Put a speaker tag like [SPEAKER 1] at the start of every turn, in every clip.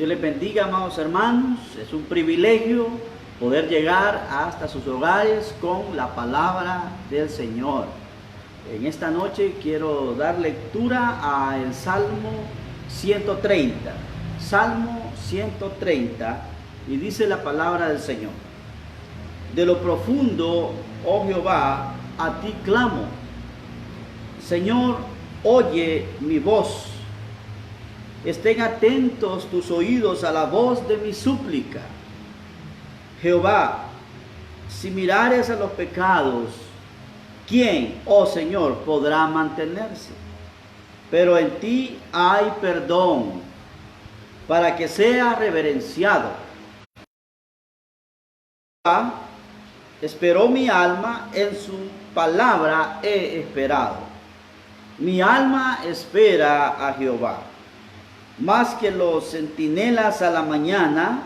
[SPEAKER 1] Dios les bendiga, amados hermanos. Es un privilegio poder llegar hasta sus hogares con la palabra del Señor. En esta noche quiero dar lectura al Salmo 130. Salmo 130, y dice la palabra del Señor: de lo profundo, oh Jehová, a ti clamo. Señor, oye mi voz. Estén atentos tus oídos a la voz de mi súplica. Jehová, si mirares a los pecados, ¿quién, oh Señor, podrá mantenerse? Pero en ti hay perdón, para que sea reverenciado. Jehová, esperó mi alma, en su palabra he esperado. Mi alma espera a Jehová, más que los centinelas a la mañana,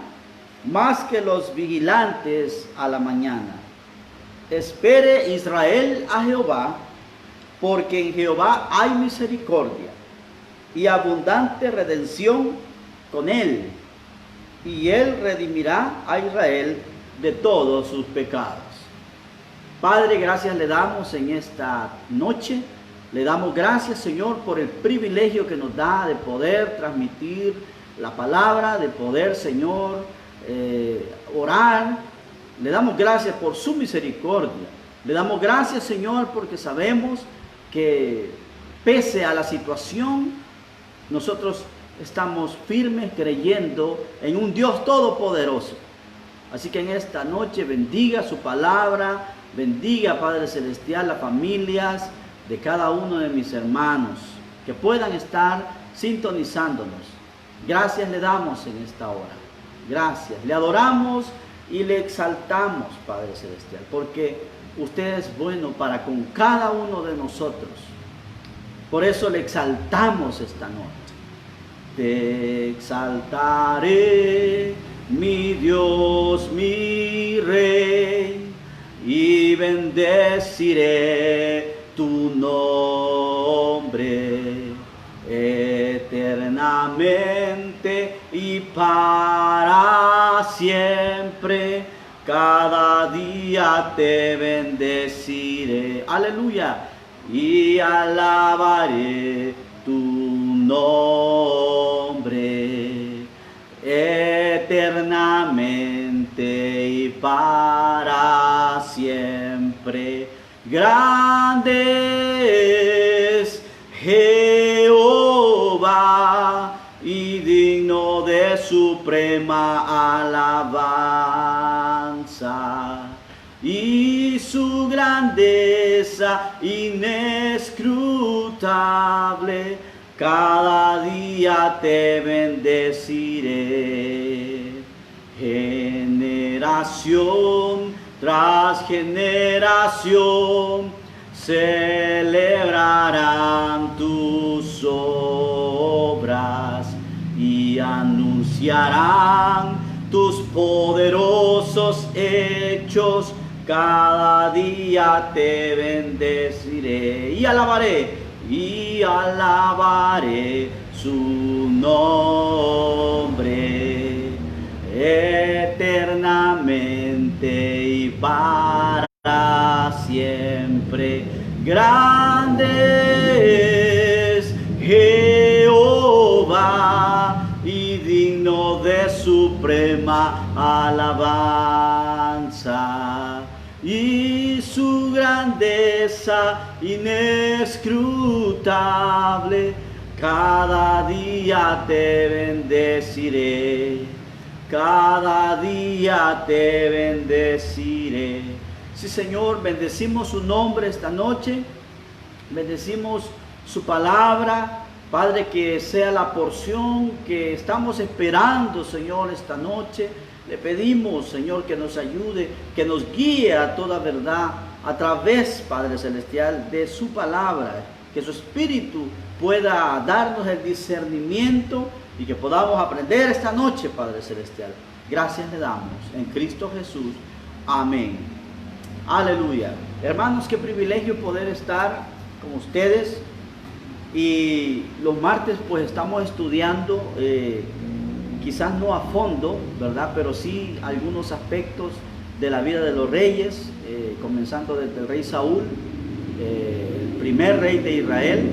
[SPEAKER 1] más que los vigilantes a la mañana. Espere Israel a Jehová, porque en Jehová hay misericordia y abundante redención con él, y él redimirá a Israel de todos sus pecados. Padre, gracias le damos en esta noche. Le damos gracias, Señor, por el privilegio que nos da de poder transmitir la palabra, de poder, Señor, orar. Le damos gracias por su misericordia. Le damos gracias, Señor, porque sabemos que pese a la situación, nosotros estamos firmes creyendo en un Dios todopoderoso. Así que en esta noche bendiga su palabra, bendiga, Padre Celestial, las familias de cada uno de mis hermanos que puedan estar sintonizándonos. Gracias le damos en esta hora. Gracias. Le adoramos y le exaltamos, Padre Celestial, porque usted es bueno para con cada uno de nosotros. Por eso le exaltamos esta noche. Te exaltaré, mi Dios, mi Rey, y bendeciré tu nombre eternamente y para siempre. Cada día te bendeciré, aleluya, y alabaré tu nombre eternamente y para siempre. Grande es Jehová y digno de suprema alabanza, y su grandeza inescrutable. Cada día te bendeciré. Generación tras generación celebrarán tus obras y anunciarán tus poderosos hechos. Cada día te bendeciré y alabaré su nombre eternamente y para siempre. Grande es Jehová y digno de suprema alabanza, y su grandeza inescrutable. Cada día te bendeciré, cada día te bendeciré. Sí, Señor, bendecimos su nombre esta noche, bendecimos su palabra. Padre, que sea la porción que estamos esperando, Señor, esta noche. Le pedimos, Señor, que nos ayude, que nos guíe a toda verdad a través, Padre Celestial, de su palabra. Que su Espíritu pueda darnos el discernimiento y que podamos aprender esta noche, Padre Celestial. Gracias le damos en Cristo Jesús. Amén. Aleluya. Hermanos, qué privilegio poder estar con ustedes. Y los martes pues estamos estudiando quizás no a fondo, ¿verdad? Pero sí algunos aspectos de la vida de los reyes, comenzando desde el rey Saúl, el primer rey de Israel,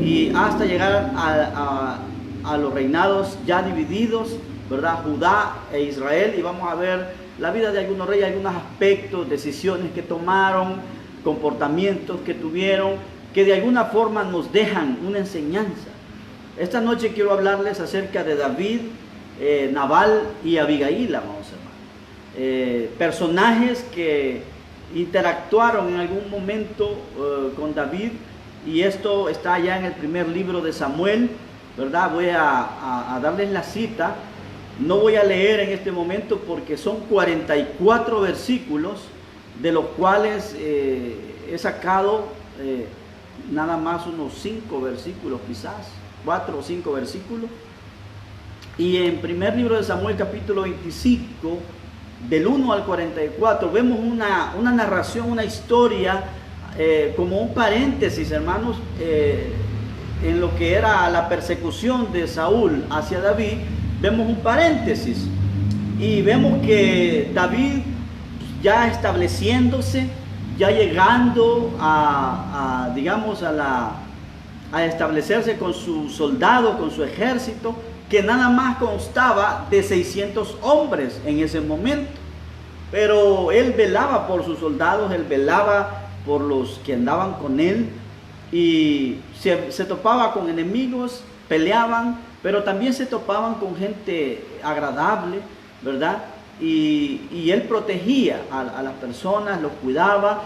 [SPEAKER 1] y hasta llegar a los reinados ya divididos, ¿verdad? Judá e Israel, y vamos a ver la vida de algunos reyes, algunos aspectos, decisiones que tomaron, comportamientos que tuvieron, que de alguna forma nos dejan una enseñanza. Esta noche quiero hablarles acerca de David, Nabal y Abigail, amados hermanos. Personajes que interactuaron en algún momento con David, y esto está ya en el primer libro de Samuel, ¿verdad? Voy a darles la cita. No voy a leer en este momento porque son 44 versículos, de los cuales he sacado nada más unos 5 versículos, quizás 4 o 5 versículos. Y en primer libro de Samuel, capítulo 25, del 1 al 44, vemos una narración, una historia, como un paréntesis, hermanos, en lo que era la persecución de Saúl hacia David. Vemos un paréntesis y vemos que David ya estableciéndose, ya llegando digamos, a establecerse con su soldado, con su ejército, que nada más constaba de 600 hombres en ese momento. Pero él velaba por sus soldados, él velaba por los que andaban con él, y se topaba con enemigos, peleaban, pero también se topaban con gente agradable, ¿verdad? Y él protegía a las personas, los cuidaba,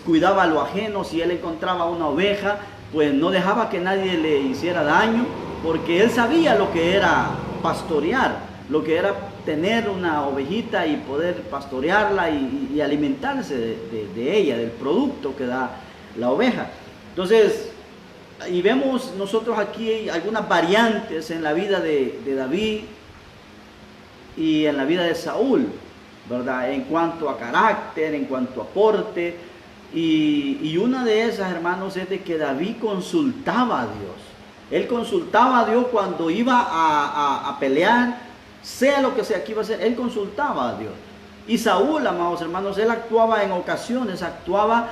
[SPEAKER 1] cuidaba a lo ajeno. Si él encontraba una oveja, pues no dejaba que nadie le hiciera daño, porque él sabía lo que era pastorear, lo que era tener una ovejita y poder pastorearla y alimentarse de ella, del producto que da la oveja. Entonces, y vemos nosotros aquí algunas variantes en la vida de David y en la vida de Saúl, ¿verdad? En cuanto a carácter, en cuanto a porte, y una de esas, hermanos, es de que David consultaba a Dios. Él consultaba a Dios cuando iba a pelear, sea lo que sea que iba a hacer, él consultaba a Dios. Y Saúl, amados hermanos, él actuaba en ocasiones, actuaba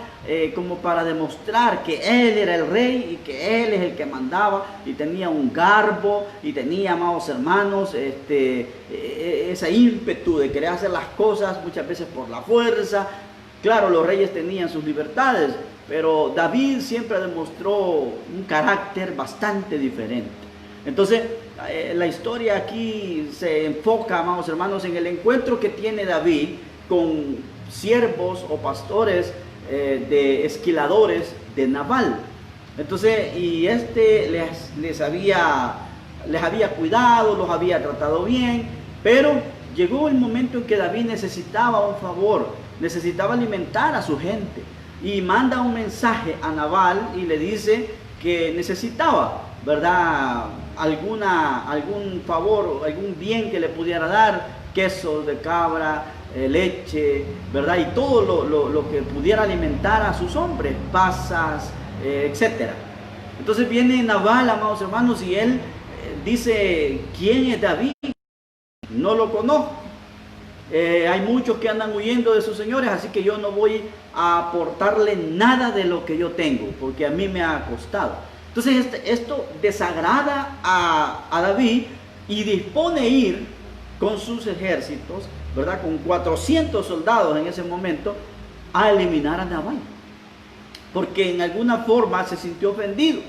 [SPEAKER 1] como para demostrar que él era el rey y que él es el que mandaba, y tenía un garbo, y tenía, amados hermanos, ese ímpetu de querer hacer las cosas muchas veces por la fuerza. Claro, los reyes tenían sus libertades, pero David siempre demostró un carácter bastante diferente. Entonces, la historia aquí se enfoca, amados hermanos, en el encuentro que tiene David con siervos o pastores de esquiladores de Nabal. Entonces, y les había cuidado, los había tratado bien, pero llegó el momento en que David necesitaba un favor, necesitaba alimentar a su gente, y manda un mensaje a Nabal y le dice que necesitaba, ¿verdad?, algún favor, algún bien que le pudiera dar, queso de cabra, leche, ¿verdad?, y todo lo que pudiera alimentar a sus hombres, pasas, etc. Entonces viene Nabal, amados hermanos, y él dice: ¿quién es David? No lo conozco. Hay muchos que andan huyendo de sus señores, así que yo no voy a aportarle nada de lo que yo tengo, porque a mí me ha costado. Entonces esto desagrada a David, y dispone ir con sus ejércitos, ¿verdad?, con 400 soldados en ese momento, a eliminar a Nabal, porque en alguna forma se sintió ofendido.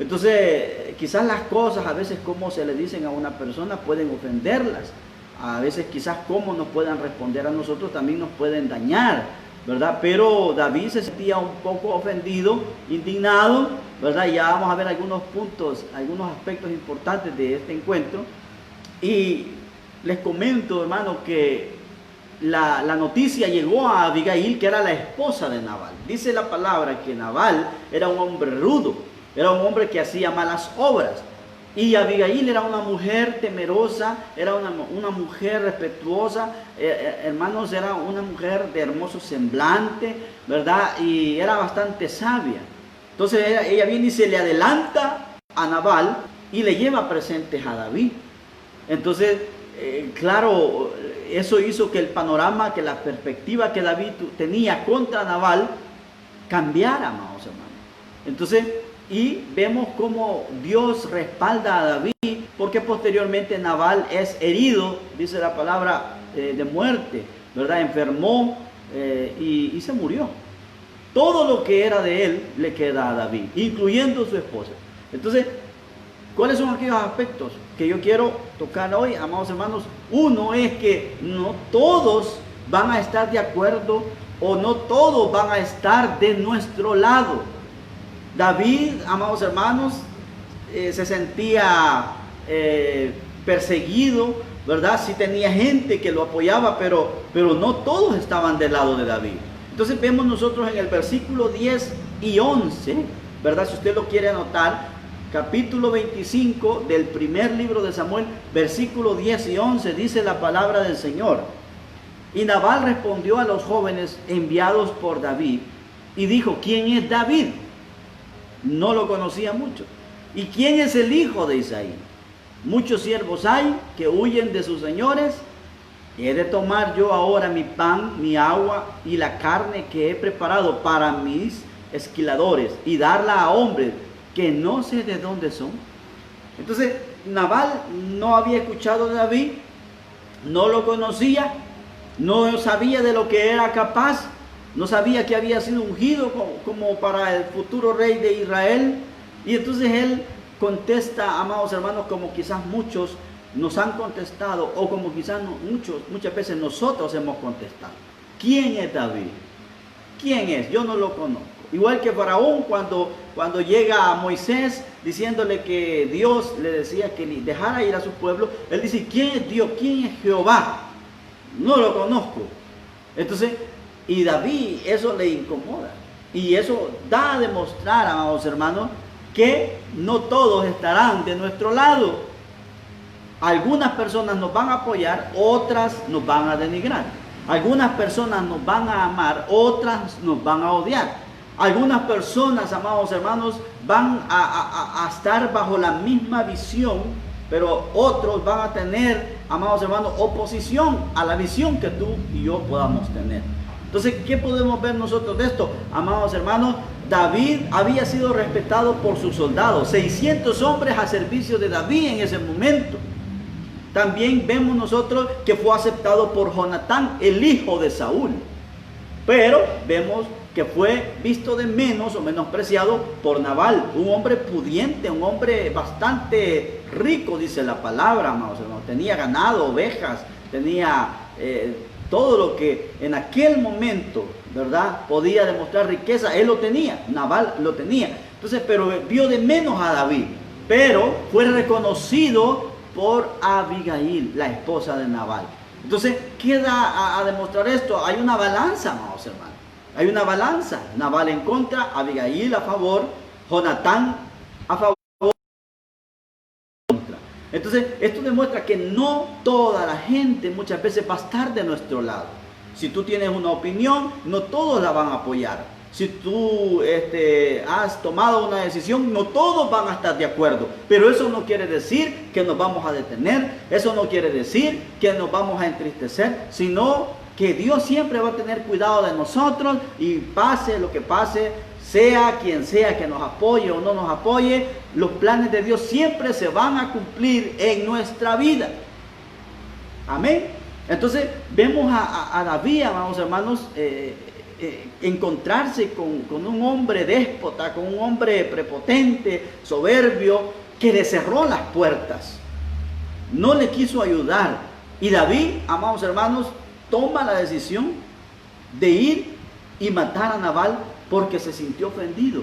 [SPEAKER 1] Entonces, quizás las cosas, a veces como se le dicen a una persona, pueden ofenderlas. A veces quizás cómo nos puedan responder a nosotros también nos pueden dañar, ¿verdad? Pero David se sentía un poco ofendido, indignado, ¿verdad? Ya vamos a ver algunos puntos, algunos aspectos importantes de este encuentro. Y les comento, hermanos, que la noticia llegó a Abigail, que era la esposa de Nabal. Dice la palabra que Nabal era un hombre rudo, era un hombre que hacía malas obras. Y Abigail era una mujer temerosa, era una mujer respetuosa, hermanos, era una mujer de hermoso semblante, ¿verdad? Y era bastante sabia. Entonces ella viene y se le adelanta a Nabal y le lleva presentes a David. Entonces, claro, eso hizo que el panorama, que la perspectiva que David tenía contra Nabal cambiara, amados hermanos. Entonces, y vemos cómo Dios respalda a David, porque posteriormente Nabal es herido, dice la palabra, de muerte, ¿verdad? Enfermó y se murió. Todo lo que era de él le queda a David, incluyendo su esposa. Entonces, ¿cuáles son aquellos aspectos que yo quiero tocar hoy, amados hermanos? Uno es que no todos van a estar de acuerdo o no todos van a estar de nuestro lado. David, amados hermanos, se sentía perseguido, ¿verdad? Sí tenía gente que lo apoyaba, pero no todos estaban del lado de David. Entonces vemos nosotros en el versículo 10 y 11, ¿verdad? Si usted lo quiere anotar, capítulo 25 del primer libro de Samuel, versículo 10 y 11, dice la palabra del Señor. Y Nabal respondió a los jóvenes enviados por David y dijo: ¿quién es David? No lo conocía mucho. ¿Y quién es el hijo de Isaí? Muchos siervos hay que huyen de sus señores. ¿He de tomar yo ahora mi pan, mi agua y la carne que he preparado para mis esquiladores y darla a hombres que no sé de dónde son? Entonces, Nabal no había escuchado de David, no lo conocía, no sabía de lo que era capaz, no sabía que había sido ungido como para el futuro rey de Israel. Y entonces él contesta, amados hermanos, como quizás muchos nos han contestado, o como quizás muchas veces nosotros hemos contestado: ¿quién es David? ¿Quién es? Yo no lo conozco. Igual que Faraón, cuando llega a Moisés diciéndole que Dios le decía que dejara ir a su pueblo, él dice: ¿quién es Dios? ¿Quién es Jehová? No lo conozco. Entonces, y David, eso le incomoda. Y eso da a demostrar, amados hermanos, que no todos estarán de nuestro lado. Algunas personas nos van a apoyar, otras nos van a denigrar. Algunas personas nos van a amar, otras nos van a odiar. Algunas personas, amados hermanos, van a estar bajo la misma visión, pero otros van a tener, amados hermanos, oposición a la visión que tú y yo podamos tener. Entonces, ¿qué podemos ver nosotros de esto? Amados hermanos, David había sido respetado por sus soldados, 600 hombres a servicio de David en ese momento. También vemos nosotros que fue aceptado por Jonatán, el hijo de Saúl. Pero vemos que fue visto de menos o menospreciado por Nabal, un hombre pudiente, un hombre bastante rico, dice la palabra, amados hermanos. Tenía ganado, ovejas, tenía todo lo que en aquel momento, ¿verdad?, podía demostrar riqueza. Él lo tenía, Nabal lo tenía. Entonces, pero vio de menos a David, pero fue reconocido por Abigail, la esposa de Nabal. Entonces, ¿qué da a demostrar esto? Hay una balanza, amados hermanos. Hay una balanza. Nabal en contra, Abigail a favor, Jonatán a favor. Entonces, esto demuestra que no toda la gente muchas veces va a estar de nuestro lado. Si tú tienes una opinión, no todos la van a apoyar. Si tú has tomado una decisión, no todos van a estar de acuerdo. Pero eso no quiere decir que nos vamos a detener. Eso no quiere decir que nos vamos a entristecer, sino que Dios siempre va a tener cuidado de nosotros, y pase lo que pase, sea quien sea que nos apoye o no nos apoye, los planes de Dios siempre se van a cumplir en nuestra vida. Amén. Entonces vemos a David, amados hermanos, encontrarse con un hombre déspota, con un hombre prepotente, soberbio, que le cerró las puertas, no le quiso ayudar. Y David, amados hermanos, toma la decisión de ir y matar a Nabal porque se sintió ofendido.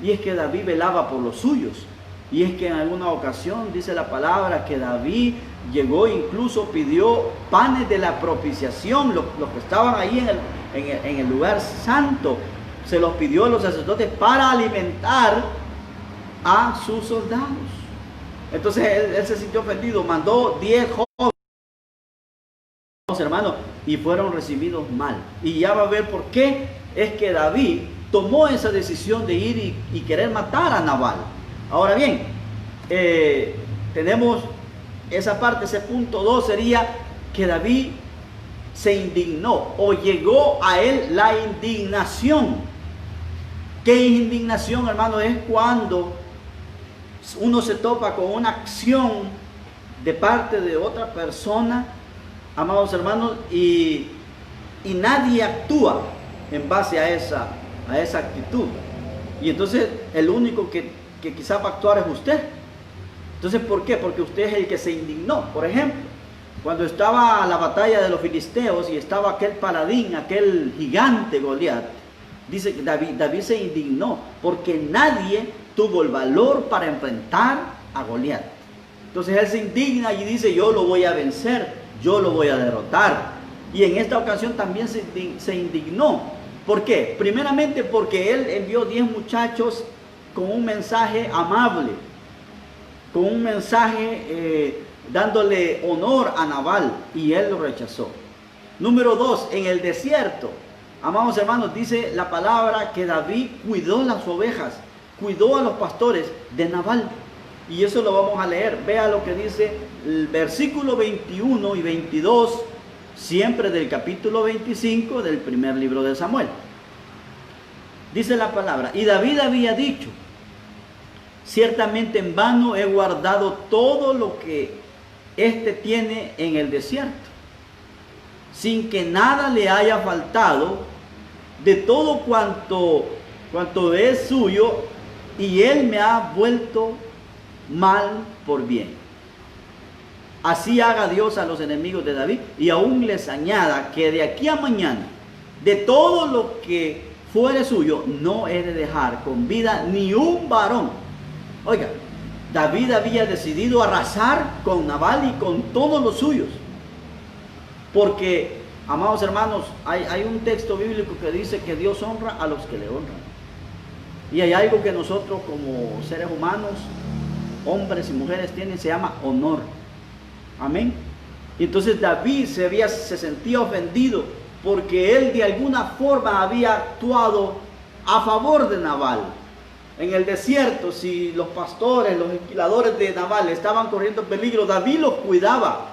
[SPEAKER 1] Y es que David velaba por los suyos. Y es que en alguna ocasión dice la palabra que David llegó, incluso pidió panes de la propiciación, los que estaban ahí en el lugar santo, se los pidió a los sacerdotes para alimentar a sus soldados. Entonces él se sintió ofendido, mandó 10 jóvenes, hermanos, y fueron recibidos mal. Y ya va a ver por qué es que David tomó esa decisión de ir y querer matar a Nabal. Ahora bien, tenemos esa parte, ese punto 2 sería que David se indignó o llegó a él la indignación. ¿Qué es indignación, hermano? Es cuando uno se topa con una acción de parte de otra persona, amados hermanos, y nadie actúa en base a esa actitud. Y entonces el único que quizá va a actuar es usted. Entonces, ¿por qué? Porque usted es el que se indignó. Por ejemplo, cuando estaba la batalla de los filisteos y estaba aquel paladín, aquel gigante Goliat, dice que David se indignó porque nadie tuvo el valor para enfrentar a Goliat. Entonces él se indigna y dice: yo lo voy a vencer, yo lo voy a derrotar. Y en esta ocasión también se indignó. ¿Por qué? Primeramente porque él envió 10 muchachos con un mensaje amable, con un mensaje dándole honor a Nabal, y él lo rechazó. Número 2, en el desierto, amados hermanos, dice la palabra que David cuidó las ovejas, cuidó a los pastores de Nabal. Y eso lo vamos a leer. Vea lo que dice el versículo 21 y 22, siempre del capítulo 25 del primer libro de Samuel. Dice la palabra: y David había dicho: ciertamente en vano he guardado todo lo que éste tiene en el desierto, sin que nada le haya faltado de todo cuanto es suyo, y él me ha vuelto mal por bien. Así haga Dios a los enemigos de David, y aún les añada que de aquí a mañana, de todo lo que fuere suyo, no he de dejar con vida ni un varón. Oiga, David había decidido arrasar con Nabal y con todos los suyos. Porque, amados hermanos, hay un texto bíblico que dice que Dios honra a los que le honran. Y hay algo que nosotros como seres humanos, hombres y mujeres, tienen, se llama honor. Amén. Y entonces David se sentía ofendido porque él de alguna forma había actuado a favor de Nabal. En el desierto, si los pastores, los esquiladores de Nabal estaban corriendo peligro, David los cuidaba.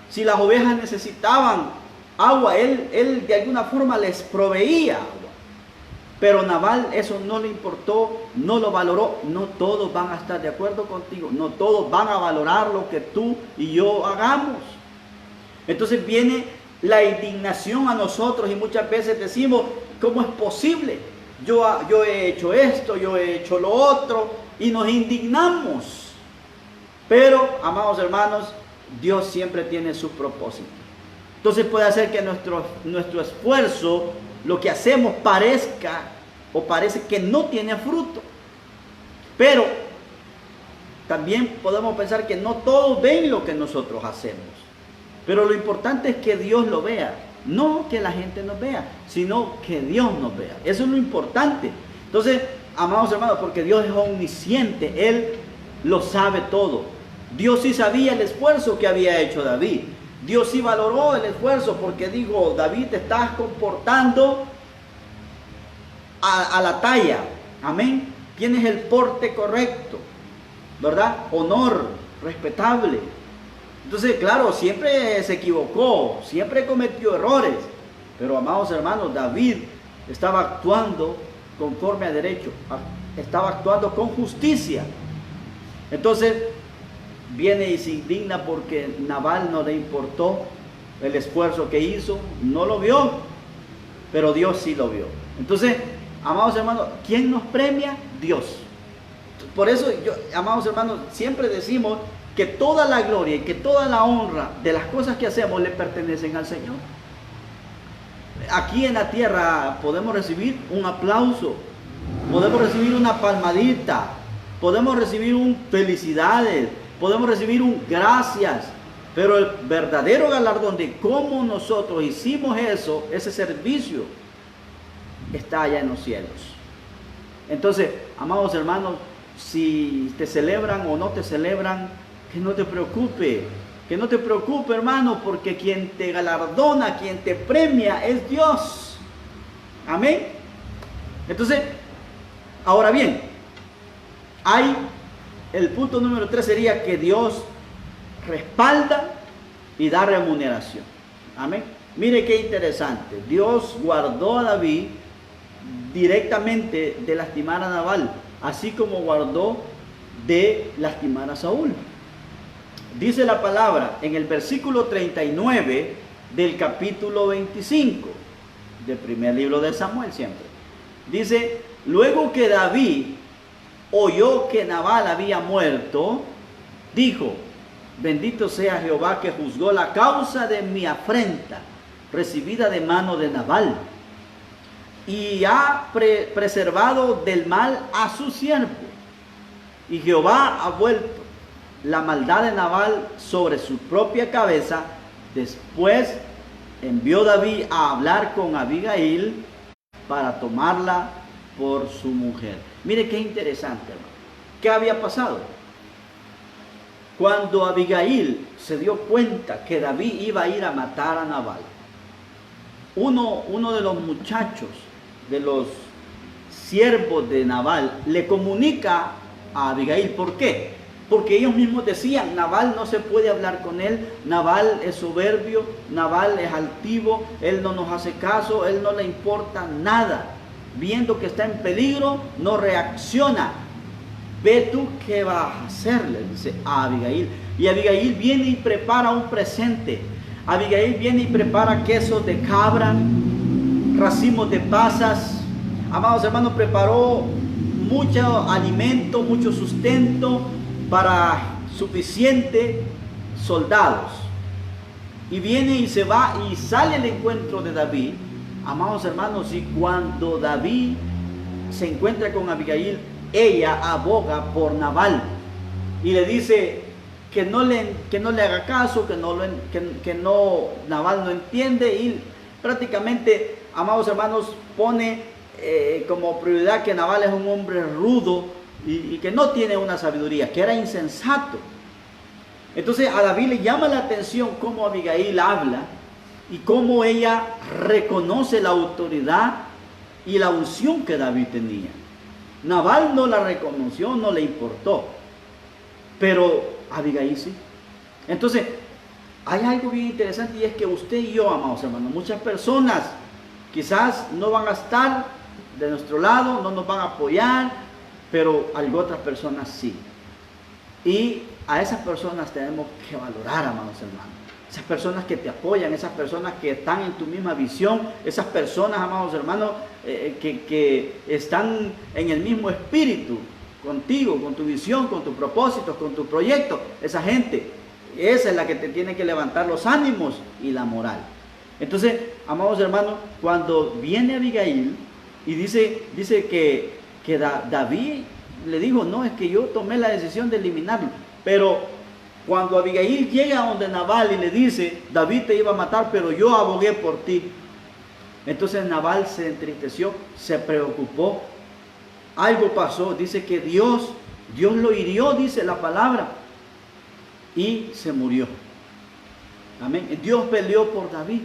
[SPEAKER 1] Si las ovejas necesitaban agua, él de alguna forma les proveía agua. Pero Nabal eso no le importó, no lo valoró. No todos van a estar de acuerdo contigo, no todos van a valorar lo que tú y yo hagamos. Entonces viene la indignación a nosotros y muchas veces decimos: ¿cómo es posible? Yo he hecho esto, yo he hecho lo otro, y nos indignamos. Pero, amados hermanos, Dios siempre tiene su propósito. Entonces puede hacer que nuestro esfuerzo, lo que hacemos, parece que no tiene fruto. Pero también podemos pensar que no todos ven lo que nosotros hacemos. Pero lo importante es que Dios lo vea. No que la gente nos vea, sino que Dios nos vea. Eso es lo importante. Entonces, amados hermanos, porque Dios es omnisciente, Él lo sabe todo. Dios sí sabía el esfuerzo que había hecho David. Dios sí valoró el esfuerzo, porque dijo: David, te estás comportando a la talla. Amén. Tienes el porte correcto, ¿verdad? Honor, respetable. Entonces, claro, siempre se equivocó, siempre cometió errores. Pero, amados hermanos, David estaba actuando conforme a derecho, estaba actuando con justicia. Entonces, viene y se indigna porque Nabal no le importó el esfuerzo que hizo, no lo vio, pero Dios sí lo vio. Entonces, amados hermanos, ¿quién nos premia? Dios. Por eso, amados hermanos, siempre decimos que toda la gloria y que toda la honra de las cosas que hacemos le pertenecen al Señor. Aquí en la tierra podemos recibir un aplauso, podemos recibir una palmadita, podemos recibir un felicidades, podemos recibir un gracias, pero el verdadero galardón de cómo nosotros hicimos eso, ese servicio, está allá en los cielos. Entonces, amados hermanos, si te celebran o no te celebran, que no te preocupe, hermano, porque quien te galardona, quien te premia es Dios. Amén. Entonces, ahora bien, el punto número 3 sería que Dios respalda y da remuneración. Amén. Mire qué interesante. Dios guardó a David directamente de lastimar a Nabal, así como guardó de lastimar a Saúl. Dice la palabra en el versículo 39 del capítulo 25 del primer libro de Samuel siempre. Dice, luego que David oyó que Nabal había muerto, dijo, bendito sea Jehová que juzgó la causa de mi afrenta recibida de mano de Nabal y ha preservado del mal a su siervo. Y Jehová ha vuelto la maldad de Nabal sobre su propia cabeza. Después envió David a hablar con Abigail para tomarla por su mujer. Mire qué interesante, hermano. ¿Qué había pasado? Cuando Abigail se dio cuenta que David iba a ir a matar a Nabal, uno de los muchachos, de los siervos de Nabal, le comunica a Abigail. ¿Por qué? Porque ellos mismos decían, Nabal no se puede hablar con él, Nabal es soberbio, Nabal es altivo, él no nos hace caso, él no le importa nada. Viendo que está en peligro, no reacciona. Ve tú qué vas a hacer, le dice a Abigail. Y Abigail viene y prepara un presente. Abigail viene y prepara quesos de cabra, racimos de pasas. Amados hermanos, preparó mucho alimento, mucho sustento para suficientes soldados. Y viene y se va y sale al encuentro de David. Amados hermanos, y cuando David se encuentra con Abigail, ella aboga por Nabal y le dice que no le haga caso, que Nabal no entiende, y prácticamente, amados hermanos, pone como prioridad que Nabal es un hombre rudo y que no tiene una sabiduría, que era insensato. Entonces a David le llama la atención cómo Abigail habla y cómo ella reconoce la autoridad y la unción que David tenía. Nabal no la reconoció, no le importó, pero Abigail sí. Entonces hay algo bien interesante, y es que usted y yo, amados hermanos, muchas personas quizás no van a estar de nuestro lado, no nos van a apoyar, pero otras personas sí. Y a esas personas tenemos que valorar, amados hermanos. Esas personas que te apoyan, esas personas que están en tu misma visión, esas personas, amados hermanos, que están en el mismo espíritu contigo, con tu visión, con tus propósitos, con tus proyectos. Esa gente, esa es la que te tiene que levantar los ánimos y la moral. Entonces, amados hermanos, cuando viene Abigail y dice que David le dijo, no, es que yo tomé la decisión de eliminarlo. Pero cuando Abigail llega a donde Nabal y le dice, David te iba a matar, pero yo abogué por ti. Entonces Nabal se entristeció, se preocupó. Algo pasó, dice que Dios lo hirió, dice la palabra, y se murió. Amén. Dios peleó por David.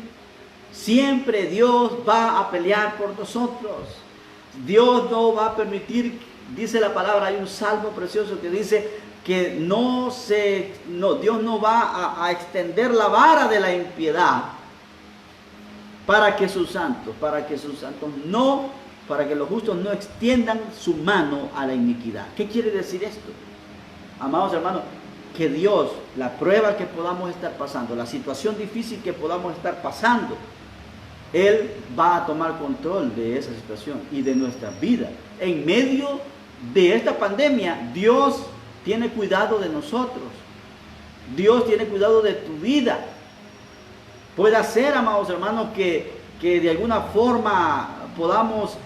[SPEAKER 1] Siempre Dios va a pelear por nosotros. Dios no va a permitir, dice la palabra, hay un salmo precioso que dice que Dios no va a extender la vara de la impiedad para que los justos no extiendan su mano a la iniquidad. ¿Qué quiere decir esto? Amados hermanos, que Dios, la prueba que podamos estar pasando, la situación difícil que podamos estar pasando, Él va a tomar control de esa situación y de nuestra vida. En medio de esta pandemia, Dios tiene cuidado de nosotros. Dios tiene cuidado de tu vida. Puede ser, amados hermanos, que de alguna forma podamos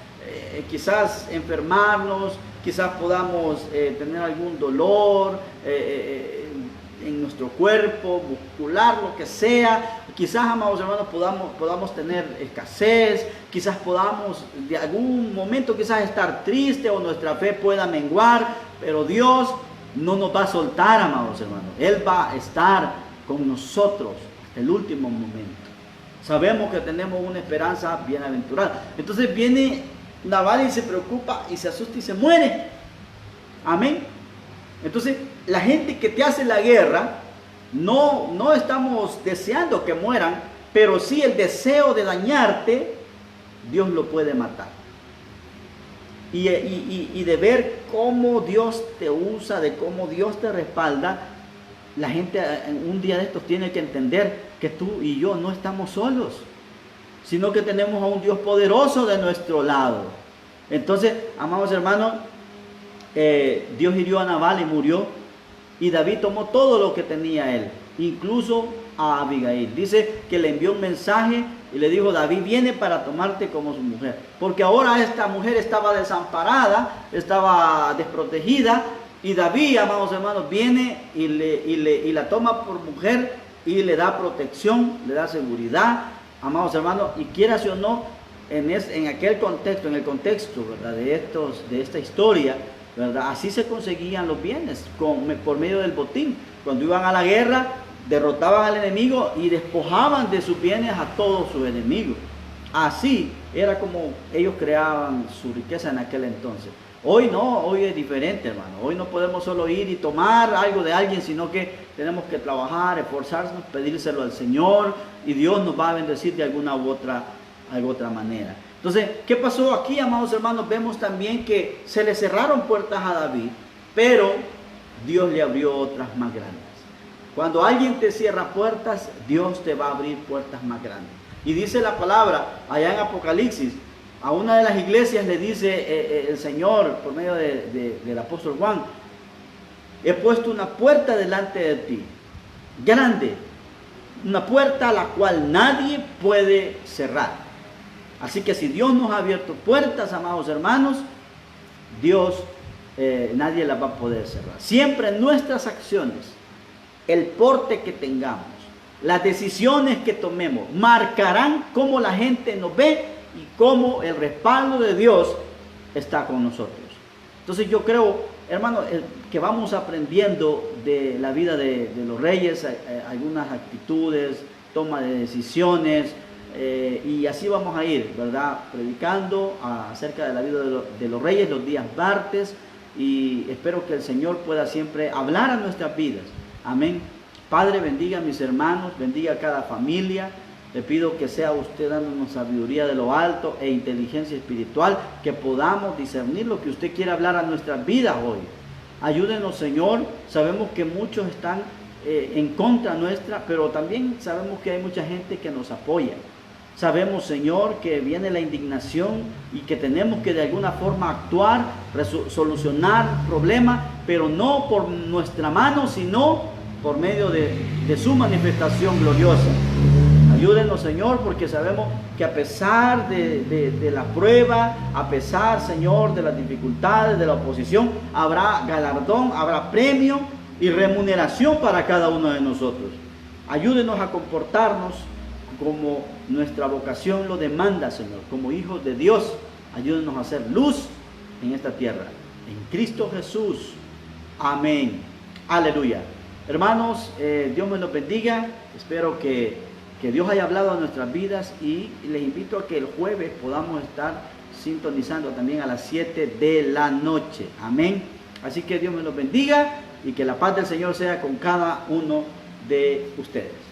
[SPEAKER 1] quizás enfermarnos, quizás podamos tener algún dolor en nuestro cuerpo, muscular, lo que sea. Quizás, amados hermanos, podamos tener escasez, quizás podamos de algún momento quizás estar triste o nuestra fe pueda menguar, pero Dios no nos va a soltar, amados hermanos. Él va a estar con nosotros hasta el último momento. Sabemos que tenemos una esperanza bienaventurada. Entonces viene Nabal y se preocupa y se asusta y se muere. Amén. Entonces la gente que te hace la guerra No estamos deseando que mueran, pero sí el deseo de dañarte, Dios lo puede matar. Y de ver cómo Dios te usa, de cómo Dios te respalda, la gente un día de estos tiene que entender que tú y yo no estamos solos, sino que tenemos a un Dios poderoso de nuestro lado. Entonces, amados hermanos, Dios hirió a Nabal y murió, y David tomó todo lo que tenía él, incluso a Abigail. Dice que le envió un mensaje y le dijo: David viene para tomarte como su mujer, porque ahora esta mujer estaba desamparada, estaba desprotegida, y David, amados hermanos, viene y la toma por mujer y le da protección, le da seguridad, amados hermanos. Y quieras o no, en aquel contexto, en el contexto, ¿verdad?, de esta historia, ¿verdad?, así se conseguían los bienes, por medio del botín. Cuando iban a la guerra, derrotaban al enemigo y despojaban de sus bienes a todos sus enemigos. Así era como ellos creaban su riqueza en aquel entonces. Hoy no, hoy es diferente, hermano. Hoy no podemos solo ir y tomar algo de alguien, sino que tenemos que trabajar, esforzarnos, pedírselo al Señor, y Dios nos va a bendecir de alguna u otra manera. Entonces, ¿qué pasó aquí, amados hermanos? Vemos también que se le cerraron puertas a David, pero Dios le abrió otras más grandes. Cuando alguien te cierra puertas, Dios te va a abrir puertas más grandes. Y dice la palabra allá en Apocalipsis, a una de las iglesias le dice el Señor por medio del apóstol Juan: he puesto una puerta delante de ti, grande, una puerta a la cual nadie puede cerrar. Así que si Dios nos ha abierto puertas, amados hermanos, nadie las va a poder cerrar. Siempre nuestras acciones, el porte que tengamos, las decisiones que tomemos, marcarán cómo la gente nos ve y cómo el respaldo de Dios está con nosotros. Entonces yo creo, hermano, que vamos aprendiendo de la vida de los reyes, algunas actitudes, toma de decisiones, y así vamos a ir, ¿verdad?, predicando acerca de la vida de los reyes los días martes, y espero que el Señor pueda siempre hablar a nuestras vidas. Amén. Padre, bendiga a mis hermanos, bendiga a cada familia. Le pido que sea usted dándonos sabiduría de lo alto e inteligencia espiritual, que podamos discernir lo que usted quiere hablar a nuestras vidas hoy. Ayúdenos, Señor. Sabemos que muchos están en contra nuestra, pero también sabemos que hay mucha gente que nos apoya. Sabemos, Señor, que viene la indignación y que tenemos que de alguna forma actuar, solucionar problemas, pero no por nuestra mano, sino por medio de su manifestación gloriosa. Ayúdenos, Señor, porque sabemos que a pesar de la prueba, a pesar, Señor, de las dificultades, de la oposición, habrá galardón, habrá premio y remuneración para cada uno de nosotros. Ayúdenos a comportarnos como nuestra vocación lo demanda, Señor, como hijos de Dios. Ayúdenos a hacer luz en esta tierra. En Cristo Jesús. Amén. Aleluya. Hermanos, Dios me los bendiga. Espero que Dios haya hablado a nuestras vidas, y les invito a que el jueves podamos estar sintonizando también a las 7 de la noche. Amén. Así que Dios me los bendiga y que la paz del Señor sea con cada uno de ustedes.